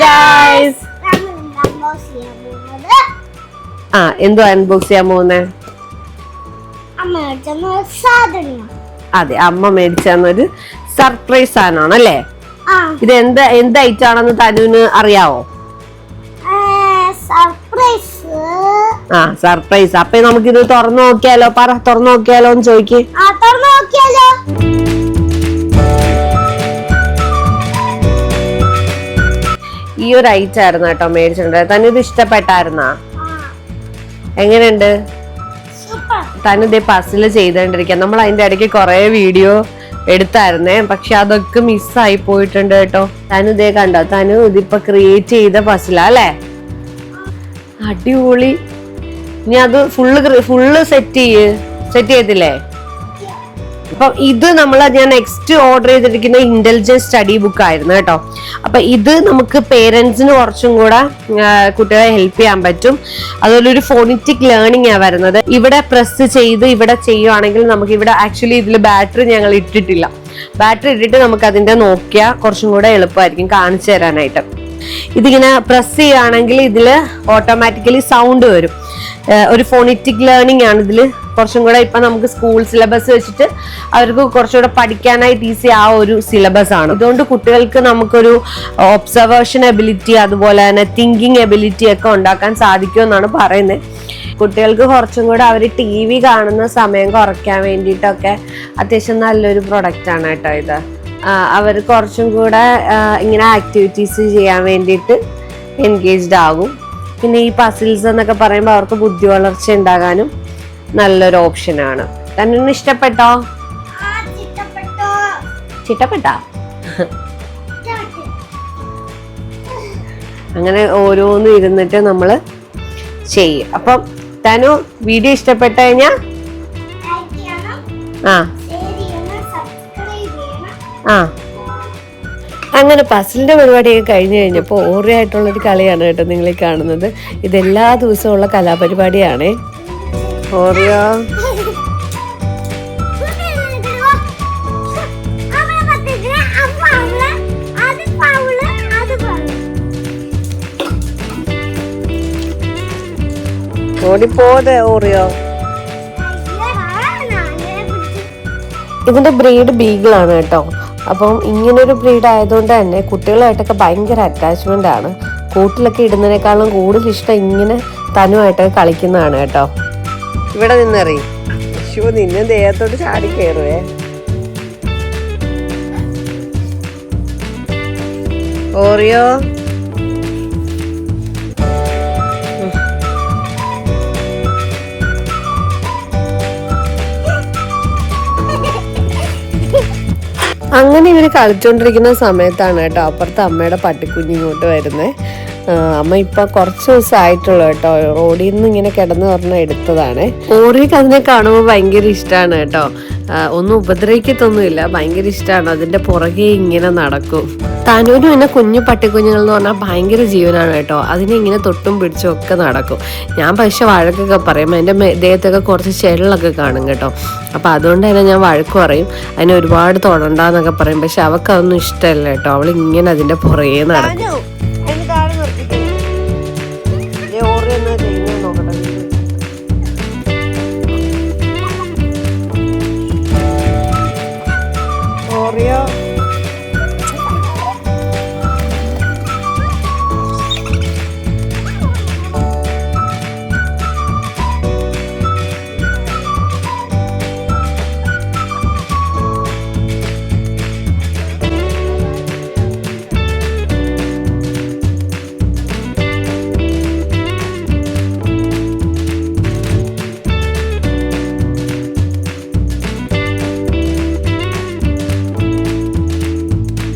Guys, എന്തോ unbox ചെയ്യാൻ പോകുന്നേ? അതെ, അമ്മ മേടിച്ചൊരു സർപ്രൈസ് സാധനമാണ് അല്ലേ? ഇത് എന്ത് ഐറ്റം ആണെന്ന് തനുവിന് അറിയാവോ? സർപ്രൈസ്. അപ്പൊ നമുക്കിത് തുറന്നു നോക്കിയാലോ? തുറന്നു നോക്കിയാലോ എന്ന് ചോദിക്കേ. ഈ ഒരു ഐറ്റം ആയിരുന്നു കേട്ടോ മേടിച്ചിട്ടുണ്ട്. തനു ഇത് ഇഷ്ടപ്പെട്ടായിരുന്നാ? എങ്ങനെയുണ്ട്? തനു ഇതേ പസില് ചെയ്തോണ്ടിരിക്കാം. നമ്മൾ അതിന്റെ ഇടയ്ക്ക് കൊറേ വീഡിയോ എടുത്തായിരുന്നേ, പക്ഷെ അതൊക്കെ മിസ്സായി പോയിട്ടുണ്ട് കേട്ടോ. തനു ഇതേ കണ്ടോ? തനു ഇതിപ്പോ ക്രിയേറ്റ് ചെയ്ത പസിലാ അല്ലേ? അടിപൊളി. ഇനി അത് ഫുള്ള് സെറ്റ് ചെയ്തില്ലേ? അപ്പൊ ഇത് ഞാൻ നെക്സ്റ്റ് ഓർഡർ ചെയ്തിരിക്കുന്ന ഇന്റലിജൻസ് സ്റ്റഡി ബുക്ക് ആയിരുന്നു കേട്ടോ. അപ്പൊ ഇത് നമുക്ക് പേരൻസിന് കുറച്ചും കൂടെ കുട്ടികളെ ഹെൽപ്പ് ചെയ്യാൻ പറ്റും. അതുപോലെ ഒരു ഫോണിറ്റിക് ലേണിംഗ് ആ വരുന്നത്. ഇവിടെ പ്രസ് ചെയ്ത് ഇവിടെ ചെയ്യുവാണെങ്കിൽ നമുക്ക് ഇവിടെ ആക്ച്വലി ഇതിൽ ബാറ്ററി ഞങ്ങൾ ഇട്ടിട്ടില്ല. ബാറ്ററി ഇട്ടിട്ട് നമുക്ക് അതിന്റെ നോക്കിയാൽ കുറച്ചും കൂടെ എളുപ്പമായിരിക്കും കാണിച്ചു തരാനായിട്ട്. ഇതിങ്ങനെ പ്രസ് ചെയ്യുകയാണെങ്കിൽ ഇതിൽ ഓട്ടോമാറ്റിക്കലി സൗണ്ട് വരും. ഒരു ഫോണിറ്റിക് ലേണിംഗ് ആണ് ഇതിൽ കുറച്ചും കൂടെ. ഇപ്പൊ നമുക്ക് സ്കൂൾ സിലബസ് വെച്ചിട്ട് അവർക്ക് കുറച്ചുകൂടെ പഠിക്കാനായിട്ട് ഈസി ആ ഒരു സിലബസ് ആണ്. ഇതുകൊണ്ട് കുട്ടികൾക്ക് നമുക്കൊരു ഒബ്സർവേഷൻ എബിലിറ്റി അതുപോലെ തന്നെ തിങ്കിങ് എബിലിറ്റി ഒക്കെ ഉണ്ടാക്കാൻ സാധിക്കുമെന്നാണ് പറയുന്നത്. കുട്ടികൾക്ക് കുറച്ചും കൂടെ അവർ TV കാണുന്ന സമയം കുറയ്ക്കാൻ വേണ്ടിയിട്ടൊക്കെ അത്യാവശ്യം നല്ലൊരു പ്രൊഡക്റ്റ് ആണ് കേട്ടോ ഇത്. അവർ കുറച്ചും കൂടെ ഇങ്ങനെ ആക്ടിവിറ്റീസ് ചെയ്യാൻ വേണ്ടിയിട്ട് എൻഗേജ്ഡ് ആകും. പിന്നെ ഈ പസിൽസ് എന്നൊക്കെ പറയുമ്പോൾ അവർക്ക് ബുദ്ധി വളർച്ച ഉണ്ടാകാനും നല്ലൊരു ഓപ്ഷനാണ്. തന്നെ ഇഷ്ടപ്പെട്ടോ? ഇഷ്ടപ്പെട്ടാ? അങ്ങനെ ഓരോന്നും ഇരുന്നിട്ട് നമ്മള് ചെയ്യും. അപ്പം തനു വീഡിയോ ഇഷ്ടപ്പെട്ട കഴിഞ്ഞാ അങ്ങനെ പസിലിന്റെ പരിപാടിയൊക്കെ കഴിഞ്ഞു കഴിഞ്ഞപ്പോൾ ഓറിയായിട്ടുള്ളൊരു കളിയാണ് കേട്ടോ നിങ്ങൾ കാണുന്നത്. ഇതെല്ലാ ദിവസവും ഉള്ള കലാപരിപാടിയാണേ. ഓറിയോ ഓടിപ്പോതെ. ഓറിയോ ഇതിന്റെ ബ്രീഡ് ബീഗിളാണ് കേട്ടോ. അപ്പം ഇങ്ങനൊരു ബ്രീഡ് ആയതുകൊണ്ട് തന്നെ കുട്ടികളായിട്ടൊക്കെ ഭയങ്കര അറ്റാച്ച്മെന്റ് ആണ്. കൂട്ടിലൊക്കെ ഇടുന്നതിനേക്കാളും കൂടുതൽ ഇഷ്ടം ഇങ്ങനെ തനുവായിട്ടൊക്കെ കളിക്കുന്നതാണ് കേട്ടോ. ഇവിടെ നിന്നറി നിന്നെ ദേഹത്തോട്ട് ചാടി കയറുവേ. ഓറിയോ അങ്ങനെ ഇവര് കളിച്ചോണ്ടിരിക്കുന്ന സമയത്താണ് കേട്ടോ അപ്പുറത്ത് അമ്മയുടെ പട്ടിക്കുഞ്ഞ് ഇങ്ങോട്ട് വരുന്നത്. അമ്മ ഇപ്പൊ കുറച്ച് ദിവസമായിട്ടുള്ളൂ കേട്ടോ. റോഡിൽ നിന്ന് ഇങ്ങനെ കിടന്ന് പറഞ്ഞാൽ എടുത്തതാണ്. ഓറിയൊക്കെ അതിനെ കാണുമ്പോൾ ഭയങ്കര ഇഷ്ടമാണ് കേട്ടോ. ഒന്നും ഉപദ്രവിക്കത്തൊന്നുമില്ല, ഭയങ്കര ഇഷ്ടമാണ്. അതിന്റെ പുറകെ ഇങ്ങനെ നടക്കും. തനുവിനും പിന്നെ കുഞ്ഞു പട്ടിക്കുഞ്ഞുങ്ങൾ എന്ന് പറഞ്ഞാൽ ഭയങ്കര ജീവനാണ് കേട്ടോ. അതിനെ ഇങ്ങനെ തൊട്ടും പിടിച്ചും ഒക്കെ നടക്കും. ഞാൻ പക്ഷെ വഴക്കൊക്കെ പറയും. എൻ്റെ ദേഹത്തൊക്കെ കുറച്ച് ചെള്ളൊക്കെ കാണും കേട്ടോ. അപ്പം അതുകൊണ്ട് തന്നെ ഞാൻ വഴക്ക് പറയും, അതിനെ ഒരുപാട് തൊടണ്ടെന്നൊക്കെ പറയും. പക്ഷെ അവൾക്ക് അതൊന്നും ഇഷ്ടമല്ല കേട്ടോ. അവളിങ്ങനെ അതിന്റെ പുറകെ നടക്കും.